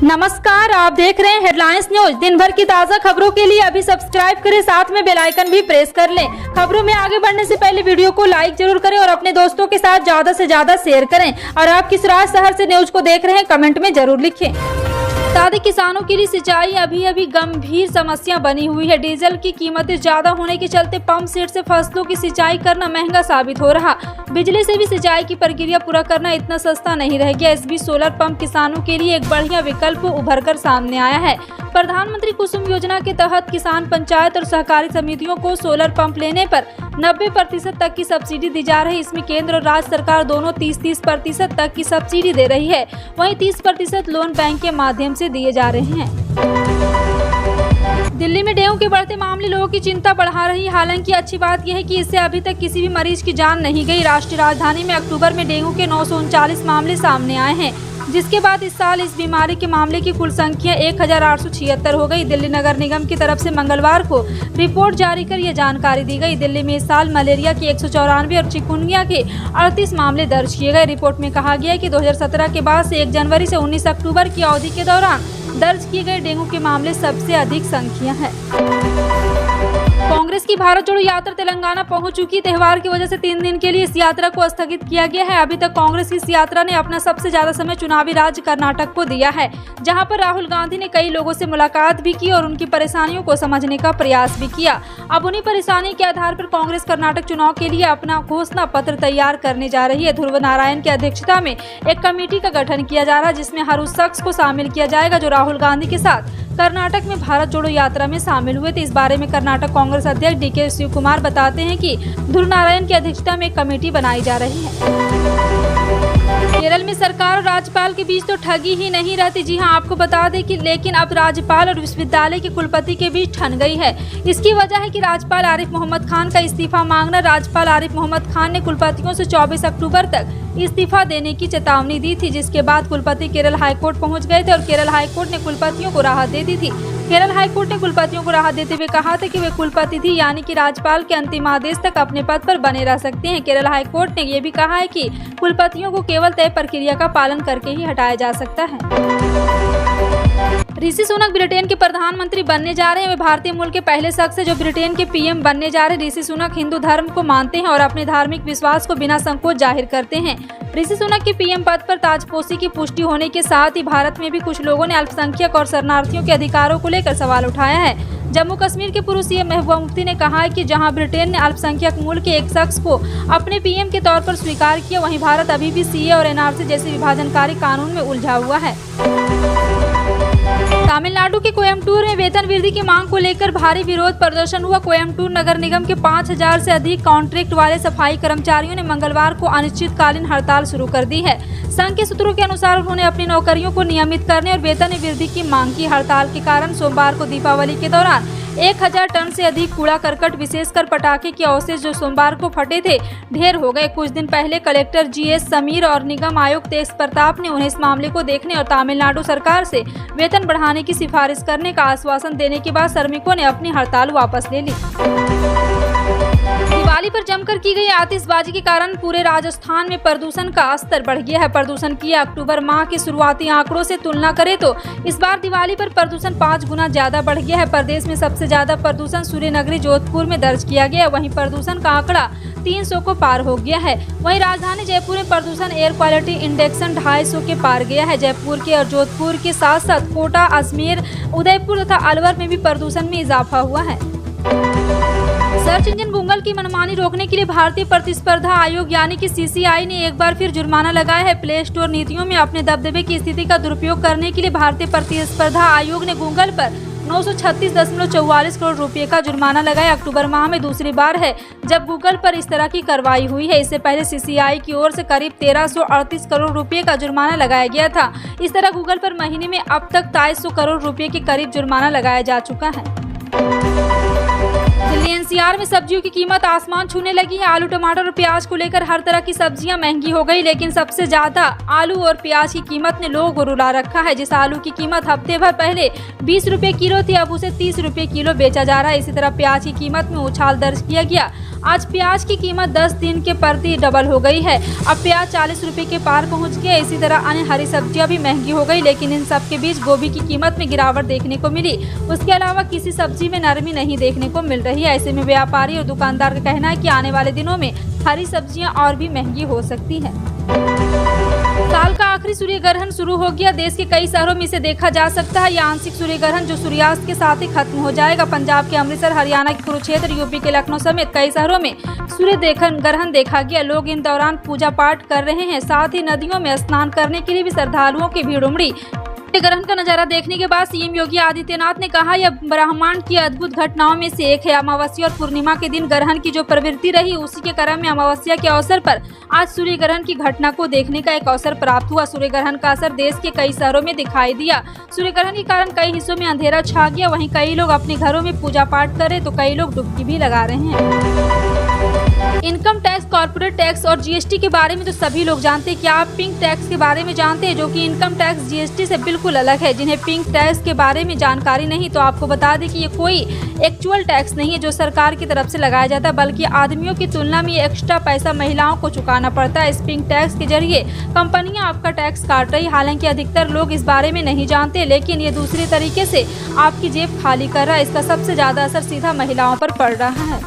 नमस्कार, आप देख रहे हैं हेडलाइंस न्यूज। दिन भर की ताज़ा खबरों के लिए अभी सब्सक्राइब करें, साथ में बेल आइकन भी प्रेस कर लें। खबरों में आगे बढ़ने से पहले वीडियो को लाइक जरूर करें और अपने दोस्तों के साथ ज्यादा से ज्यादा शेयर करें। और आप किस राज्य शहर से न्यूज को देख रहे हैं, कमेंट में जरूर लिखें। साथ किसानों के लिए सिंचाई अभी गंभीर समस्या बनी हुई है। डीजल की कीमतें ज्यादा होने के चलते पंप सेट से फसलों की सिंचाई करना महंगा साबित हो रहा। बिजली से भी सिंचाई की प्रक्रिया पूरा करना इतना सस्ता नहीं रह गया। इस बीच सोलर पंप किसानों के लिए एक बढ़िया विकल्प उभर कर सामने आया है। प्रधानमंत्री कुसुम योजना के तहत किसान, पंचायत और सहकारी समितियों को सोलर पंप लेने पर 90% तक की सब्सिडी दी जा रही है। इसमें केंद्र और राज्य सरकार दोनों 30% तक की सब्सिडी दे रही है। वहीं 30% लोन बैंक के माध्यम से दिए जा रहे हैं। दिल्ली में डेंगू के बढ़ते मामले लोगों की चिंता बढ़ा रही है। हालांकि अच्छी बात यह है कि इससे अभी तक किसी भी मरीज की जान नहीं गई। राष्ट्रीय राजधानी में अक्टूबर में डेंगू के 939 मामले सामने आए हैं, जिसके बाद इस साल इस बीमारी के मामले की कुल संख्या 1876 हो गई। दिल्ली नगर निगम की तरफ से मंगलवार को रिपोर्ट जारी कर यह जानकारी दी गई। दिल्ली में इस साल मलेरिया के 194 और चिकुनगुनिया के 38 मामले दर्ज किए गए। रिपोर्ट में कहा गया है कि 2017 के बाद से 1 जनवरी से 19 अक्टूबर की अवधि के दौरान दर्ज किए गए डेंगू के मामले सबसे अधिक संख्या है। कांग्रेस की भारत जोड़ो यात्रा तेलंगाना पहुंच चुकी। त्योहार की वजह से 3 दिन के लिए इस यात्रा को स्थगित किया गया है। अभी तक कांग्रेस की इस यात्रा ने अपना सबसे ज्यादा समय चुनावी राज्य कर्नाटक को दिया है, जहां पर राहुल गांधी ने कई लोगों से मुलाकात भी की और उनकी परेशानियों को समझने का प्रयास भी किया। अब उन्हीं परेशानी के आधार पर कांग्रेस कर्नाटक चुनाव के लिए अपना घोषणा पत्र तैयार करने जा रही है। ध्रुव नारायण की अध्यक्षता में एक कमेटी का गठन किया जा रहा है, जिसमें हर उस शख्स को शामिल किया जाएगा जो राहुल गांधी के साथ कर्नाटक में भारत जोड़ो यात्रा में शामिल हुए थे। इस बारे में कर्नाटक कांग्रेस अध्यक्ष डीके शिव कुमार बताते हैं कि ध्रुव नारायण की अध्यक्षता में एक कमेटी बनाई जा रही है। केरल में सरकार और राज्यपाल के बीच तो ठगी ही नहीं रहती। जी हां, आपको बता दें कि लेकिन अब राज्यपाल और विश्वविद्यालय के कुलपति के बीच ठन गई है। इसकी वजह है कि राज्यपाल आरिफ मोहम्मद खान का इस्तीफा मांगना। राज्यपाल आरिफ मोहम्मद खान ने कुलपतियों से 24 अक्टूबर तक इस्तीफा देने की चेतावनी दी थी, जिसके बाद कुलपति केरल हाईकोर्ट पहुंच गए थे और केरल हाईकोर्ट ने कुलपतियों को राहत दे दी थी। केरल हाईकोर्ट ने कुलपतियों को राहत देते हुए कहा था कि वे कुलपति थी, यानी कि राज्यपाल के अंतिम आदेश तक अपने पद पर बने रह सकते हैं। केरल हाईकोर्ट ने यह भी कहा है कि कुलपतियों को केवल तय प्रक्रिया का पालन करके ही हटाया जा सकता है। ऋषि सुनक ब्रिटेन के प्रधानमंत्री बनने जा रहे हैं। वे भारतीय मूल के पहले शख्स है जो ब्रिटेन के पीएम बनने जा रहे हैं। ऋषि सुनक हिंदू धर्म को मानते हैं और अपने धार्मिक विश्वास को बिना संकोच जाहिर करते हैं। ऋषि सुनक के पीएम पद पर ताजपोशी की पुष्टि होने के साथ ही भारत में भी कुछ लोगों ने अल्पसंख्यक और शरणार्थियों के अधिकारों को लेकर सवाल उठाया है। जम्मू कश्मीर के पूर्व सीएम महबूबा मुफ्ती ने कहा है कि जहां ब्रिटेन ने अल्पसंख्यक मूल के एक शख्स को अपने पीएम के तौर पर स्वीकार किया, वहीं भारत अभी भी सीए और एनआरसी जैसे विभाजनकारी कानून में उलझा हुआ है। तमिलनाडु के कोयम्बटूर में वेतन वृद्धि की मांग को लेकर भारी विरोध प्रदर्शन हुआ। कोयम्बटूर नगर निगम के 5000 से अधिक कॉन्ट्रैक्ट वाले सफाई कर्मचारियों ने मंगलवार को अनिश्चितकालीन हड़ताल शुरू कर दी है। संघ के सूत्रों के अनुसार उन्होंने अपनी नौकरियों को नियमित करने और वेतन में वृद्धि की मांग की। हड़ताल के कारण सोमवार को दीपावली के दौरान 1000 टन से अधिक कूड़ा करकट, विशेषकर पटाखे के अवशेष जो सोमवार को फटे थे, ढेर हो गए। कुछ दिन पहले कलेक्टर जीएस समीर और निगम आयुक्त एस प्रताप ने उन्हें इस मामले को देखने और तमिलनाडु सरकार से वेतन बढ़ाने की सिफारिश करने का आश्वासन देने के बाद श्रमिकों ने अपनी हड़ताल वापस ले ली। दिवाली पर जमकर की गई आतिशबाजी के कारण पूरे राजस्थान में प्रदूषण का स्तर बढ़ गया है। प्रदूषण की अक्टूबर माह के शुरुआती आंकड़ों से तुलना करें तो इस बार दिवाली पर प्रदूषण 5 गुना ज्यादा बढ़ गया है। प्रदेश में सबसे ज्यादा प्रदूषण सूर्यनगरी जोधपुर में दर्ज किया गया। वहीं प्रदूषण का आंकड़ा 300 को पार हो गया है। वहीं राजधानी जयपुर में प्रदूषण एयर क्वालिटी इंडेक्स 250 के पार गया है। जयपुर के और जोधपुर के साथ साथ कोटा, अजमेर, उदयपुर तथा अलवर में भी प्रदूषण में इजाफा हुआ है। सर्च इंजन गूगल की मनमानी रोकने के लिए भारतीय प्रतिस्पर्धा आयोग यानी कि सीसीआई ने एक बार फिर जुर्माना लगाया है। प्ले स्टोर नीतियों में अपने दबदबे की स्थिति का दुरुपयोग करने के लिए भारतीय प्रतिस्पर्धा आयोग ने गूगल पर 936.44 करोड़ रुपए का जुर्माना लगाया। अक्टूबर माह में दूसरी बार है जब गूगल पर इस तरह की कार्रवाई हुई है। इससे पहले सीसीआई की ओर से करीब 1338 करोड़ रुपए का जुर्माना लगाया गया था। इस तरह गूगल पर महीने में अब तक 2300 करोड़ रुपए के करीब जुर्माना लगाया जा चुका है। दिल्ली एनसीआर में सब्जियों की कीमत आसमान छूने लगी है। आलू, टमाटर और प्याज को लेकर हर तरह की सब्जियां महंगी हो गई, लेकिन सबसे ज्यादा आलू और प्याज की कीमत ने लोगों को रुला रखा है। जिस आलू की कीमत हफ्ते भर पहले 20 रुपए किलो थी, अब उसे 30 रुपए किलो बेचा जा रहा है। इसी तरह प्याज की कीमत में उछाल दर्ज किया गया। आज प्याज की कीमत 10 दिन के प्रति डबल हो गई है। अब प्याज 40 रुपए के पार पहुंच गया। इसी तरह अन्य हरी सब्जियां भी महंगी हो गई, लेकिन इन सब के बीच गोभी की कीमत में गिरावट देखने को मिली। उसके अलावा किसी सब्जी में नरमी नहीं देखने को मिल रही है। ऐसे में व्यापारी और दुकानदार का कहना है कि आने वाले दिनों में हरी सब्जियां और भी महंगी हो सकती है। साल का आखिरी सूर्य ग्रहण शुरू हो गया। देश के कई शहरों में इसे देखा जा सकता है। यह आंशिक सूर्य ग्रहण जो सूर्यास्त के साथ ही खत्म हो जाएगा। पंजाब के अमृतसर, हरियाणा के कुरुक्षेत्र, यूपी के लखनऊ समेत कई शहरों में सूर्य ग्रहण देखा गया। लोग इन दौरान पूजा पाठ कर रहे हैं। साथ ही नदियों में स्नान करने के लिए भी श्रद्धालुओं की भीड़ उमड़ी। ग्रहण का नजारा देखने के बाद सीएम योगी आदित्यनाथ ने कहा, यह ब्रह्मांड की अद्भुत घटनाओं में से एक है। अमावस्या और पूर्णिमा के दिन ग्रहण की जो प्रवृत्ति रही, उसी के क्रम में अमावस्या के अवसर पर आज सूर्य ग्रहण की घटना को देखने का एक अवसर प्राप्त हुआ। सूर्य ग्रहण का असर देश के कई शहरों में दिखाई दिया। सूर्य ग्रहण के कारण कई हिस्सों में अंधेरा छा गया। वहीं कई लोग अपने घरों में पूजा पाठ करे तो कई लोग डुबकी भी लगा रहे हैं। इनकम टैक्स, कॉर्पोरेट टैक्स और जीएसटी के बारे में तो सभी लोग जानते हैं। क्या आप पिंक टैक्स के बारे में जानते हैं, जो कि इनकम टैक्स जीएसटी से बिल्कुल अलग है। जिन्हें पिंक टैक्स के बारे में जानकारी नहीं, तो आपको बता दें कि ये कोई एक्चुअल टैक्स नहीं है जो सरकार की तरफ से लगाया जाता है, बल्कि आदमियों की तुलना में एक्स्ट्रा पैसा महिलाओं को चुकाना पड़ता है। इस पिंक टैक्स के जरिए कंपनियां आपका टैक्स काट रही। हालांकि अधिकतर लोग इस बारे में नहीं जानते, लेकिन ये दूसरे तरीके से आपकी जेब खाली कर रहा है। इसका सबसे ज्यादा असर सीधा महिलाओं पर पड़ रहा है।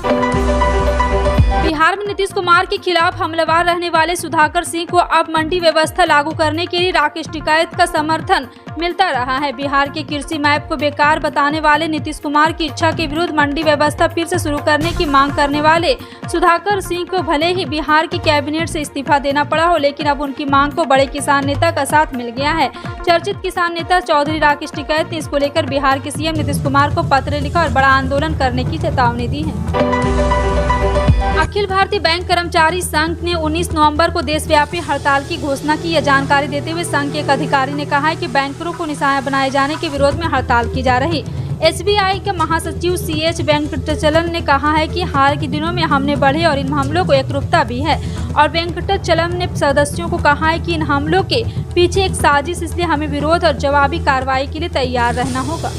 बिहार में नीतीश कुमार के खिलाफ हमलावर रहने वाले सुधाकर सिंह को अब मंडी व्यवस्था लागू करने के लिए राकेश टिकैत का समर्थन मिलता रहा है। बिहार के कृषि मैप को बेकार बताने वाले नीतीश कुमार की इच्छा के विरुद्ध मंडी व्यवस्था फिर से शुरू करने की मांग करने वाले सुधाकर सिंह को भले ही बिहार की कैबिनेट से इस्तीफा देना पड़ा हो, लेकिन अब उनकी मांग को बड़े किसान नेता का साथ मिल गया है। चर्चित किसान नेता चौधरी राकेश टिकैत ने इसको लेकर बिहार के सीएम नीतीश कुमार को पत्र लिखा और बड़ा आंदोलन करने की चेतावनी दी है। अखिल भारतीय बैंक कर्मचारी संघ ने 19 नवंबर को देशव्यापी हड़ताल की घोषणा की। यह जानकारी देते हुए संघ के एक अधिकारी ने कहा है कि बैंकरों को निशाना बनाए जाने के विरोध में हड़ताल की जा रही। एसबीआई के महासचिव सीएच वेंकटचलम ने कहा है कि हाल के दिनों में हमने बढ़े और इन हमलों को एकरूपता भी है। और वेंकटचलम ने सदस्यों को कहा है कि इन हमलों के पीछे एक साजिश, इसलिए हमें विरोध और जवाबी कार्रवाई के लिए तैयार रहना होगा।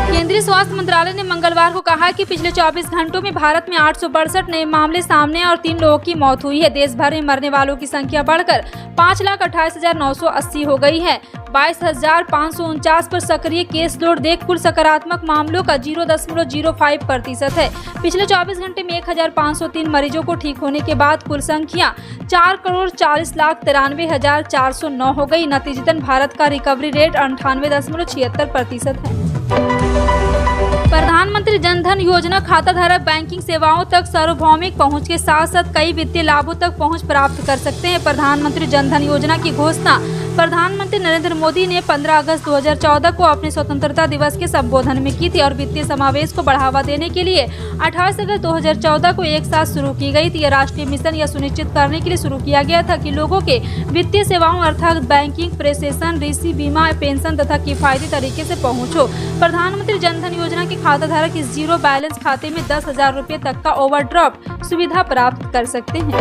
केंद्रीय स्वास्थ्य मंत्रालय ने मंगलवार को कहा कि पिछले 24 घंटों में भारत में 862 नए मामले सामने और 3 लोगों की मौत हुई है। देश भर में मरने वालों की संख्या बढ़कर 5,28,980 हो गई है। 22,549 पर सक्रिय केस लोड देख कुल सकारात्मक मामलों का 0.05% है। पिछले 24 घंटे में 1,503 मरीजों को ठीक होने के बाद कुल संख्या 4,40,93,409 हो गई। नतीजतन भारत का रिकवरी रेट 98.76% है। प्रधानमंत्री जनधन योजना खाताधारक बैंकिंग सेवाओं तक सार्वभौमिक पहुंच के साथ साथ कई वित्तीय लाभों तक पहुंच प्राप्त कर सकते हैं। प्रधानमंत्री जनधन योजना की घोषणा प्रधानमंत्री नरेंद्र मोदी ने 15 अगस्त 2014 को अपने स्वतंत्रता दिवस के संबोधन में की थी और वित्तीय समावेश को बढ़ावा देने के लिए 28 अगस्त 2014 को एक साथ शुरू की गई थी। यह राष्ट्रीय मिशन यह सुनिश्चित करने के लिए शुरू किया गया था कि लोगों के वित्तीय सेवाओं अर्थात बैंकिंग, प्रेषण, ऋषि, बीमा, पेंशन तथा किफायती तरीके से पहुँच हो। प्रधानमंत्री जनधन योजना के खाताधारक इस जीरो बैलेंस खाते में 10,000 रुपये तक का ओवरड्राफ्ट सुविधा प्राप्त कर सकते हैं।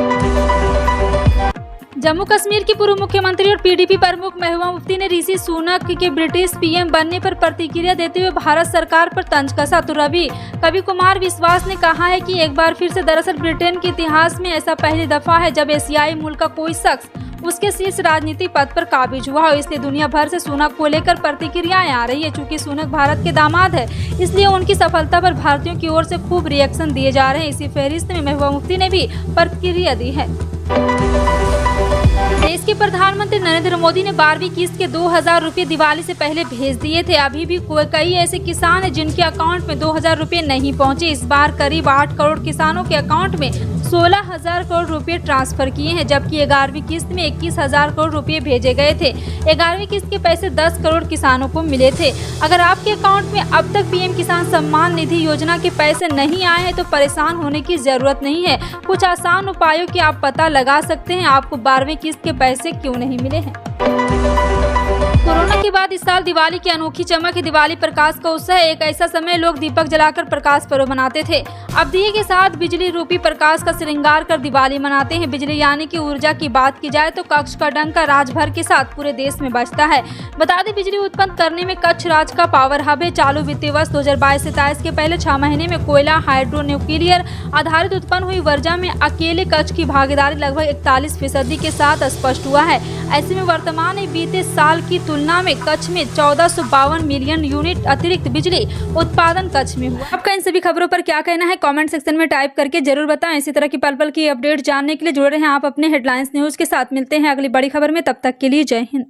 जम्मू कश्मीर की पूर्व मुख्यमंत्री और पीडीपी प्रमुख महबूबा मुफ्ती ने ऋषि सुनक के ब्रिटिश पीएम बनने पर प्रतिक्रिया देते हुए भारत सरकार पर तंज कसा। तो कवि कुमार विश्वास ने कहा है कि एक बार फिर से दरअसल ब्रिटेन के इतिहास में ऐसा पहली दफा है जब एशियाई मुल्क का कोई शख्स उसके शीर्ष राजनीतिक पद पर काबिज हुआ हो। इसलिए दुनिया भर से सुनक को लेकर प्रतिक्रियाएं आ रही है। चूंकि सुनक भारत के दामाद है, इसलिए उनकी सफलता पर भारतीयों की ओर से खूब रिएक्शन दिए जा रहे हैं। इसी फहरिस्त में महबूबा मुफ्ती ने भी प्रतिक्रिया दी है। देश के प्रधानमंत्री नरेंद्र मोदी ने 12वीं किस्त के 2,000 रुपये दिवाली से पहले भेज दिए थे। अभी भी कई ऐसे किसान हैं जिनके अकाउंट में 2,000 रुपये नहीं पहुंचे। इस बार करीब 8 करोड़ किसानों के अकाउंट में 16,000 करोड़ रुपए ट्रांसफर किए हैं, जबकि 11वीं किस्त में 21,000 करोड़ रुपए भेजे गए थे। 11वीं किस्त के पैसे 10 करोड़ किसानों को मिले थे। अगर आपके अकाउंट में अब तक पीएम किसान सम्मान निधि योजना के पैसे नहीं आए हैं तो परेशान होने की जरूरत नहीं है। कुछ आसान उपायों की आप पता लगा सकते हैं आपको 12वीं किस्त के पैसे क्यों नहीं मिले हैं। कोरोना कोरोना के बाद इस साल दिवाली की अनोखी चमक है। दिवाली प्रकाश का उत्सव है। एक ऐसा समय लोग दीपक जलाकर प्रकाश पर्व मनाते थे। अब दिए के साथ बिजली रूपी प्रकाश का श्रृंगार कर दिवाली मनाते हैं। बिजली यानी कि ऊर्जा की बात की जाए तो कच्छ का डंका राज्य भर के साथ पूरे देश में बजता है। बता दें, बिजली उत्पन्न करने में कच्छ राज्य का पावर हब है। चालू वित्तीय वर्ष 2022-23 के पहले 6 महीने में कोयला हाइड्रो न्यूक्लियर आधारित उत्पन्न हुई ऊर्जा में अकेले कच्छ की भागीदारी लगभग 41% के साथ स्पष्ट हुआ है। ऐसे में वर्तमान में बीते साल की तुलना में कच्छ में 1452 मिलियन यूनिट अतिरिक्त बिजली उत्पादन कच्छ में हुआ। आपका इन सभी खबरों पर क्या कहना है कमेंट सेक्शन में टाइप करके जरूर बताएं। इसी तरह की पल पल की अपडेट जानने के लिए जुड़े रहें आप अपने हेडलाइंस न्यूज के साथ। मिलते हैं अगली बड़ी खबर में, तब तक के लिए जय हिंद।